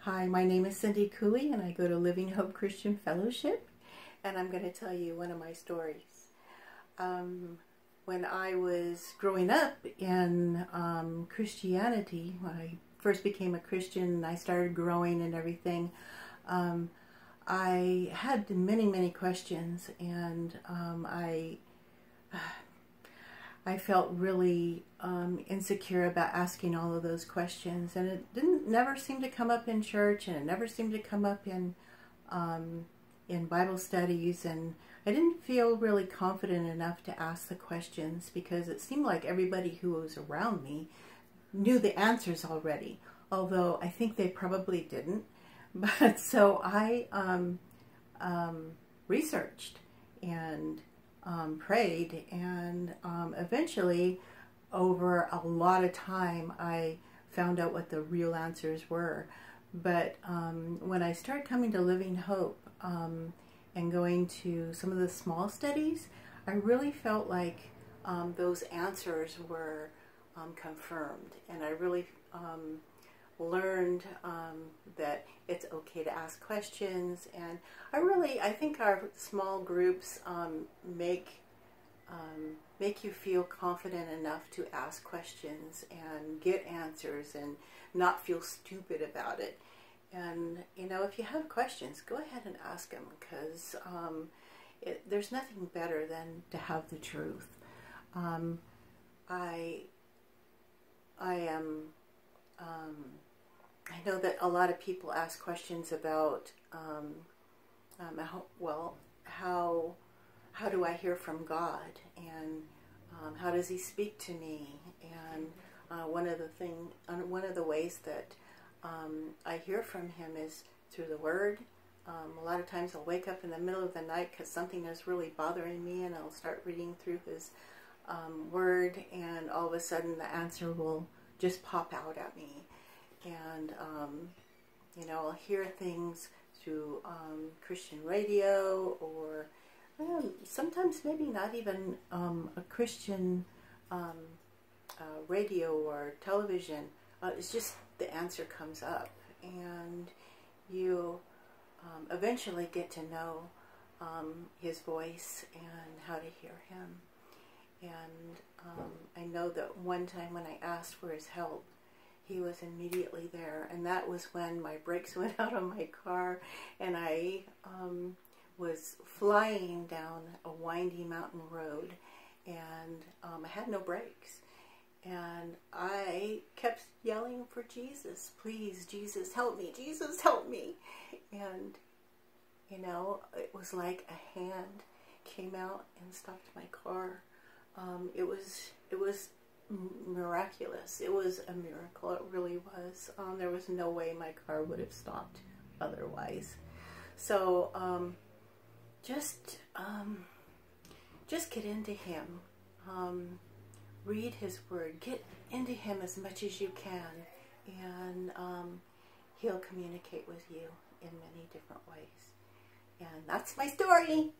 Hi, my name is Cindy Cooley and I go to Living Hope Christian Fellowship, and I'm going to tell you one of my stories. When I was growing up in Christianity, when I first became a Christian and I started growing and everything, I had many questions, and I felt really insecure about asking all of those questions, and it never seemed to come up in church, and it never seemed to come up in Bible studies, and I didn't feel really confident enough to ask the questions because it seemed like everybody who was around me knew the answers already, although I think they probably didn't. But so I researched and prayed, and eventually, over a lot of time, I found out what the real answers were. But when I started coming to Living Hope and going to some of the small studies, I really felt like those answers were confirmed, and I really learned that it's okay to ask questions. And I think our small groups make you feel confident enough to ask questions and get answers and not feel stupid about it. And you know, if you have questions, go ahead and ask them, because there's nothing better than to have the truth. I know that a lot of people ask questions about how do I hear from God, and how does He speak to me? And one of the ways that I hear from Him is through the Word. A lot of times I'll wake up in the middle of the night because something is really bothering me, and I'll start reading through His Word, and all of a sudden the answer will just pop out at me. And you know, I'll hear things through Christian radio, or sometimes maybe not even a Christian radio or television. It's just the answer comes up, and you eventually get to know His voice and how to hear Him. And I know that one time when I asked for His help, He was immediately there, and that was when my brakes went out on my car, and I was flying down a windy mountain road, and I had no brakes, and I kept yelling for Jesus, please, Jesus, help me, Jesus, help me. And you know, it was like a hand came out and stopped my car. It was miraculous. It was a miracle. It really was. There was no way my car would have stopped otherwise. So just get into Him. Read His Word. Get into Him as much as you can, and He'll communicate with you in many different ways. And that's my story.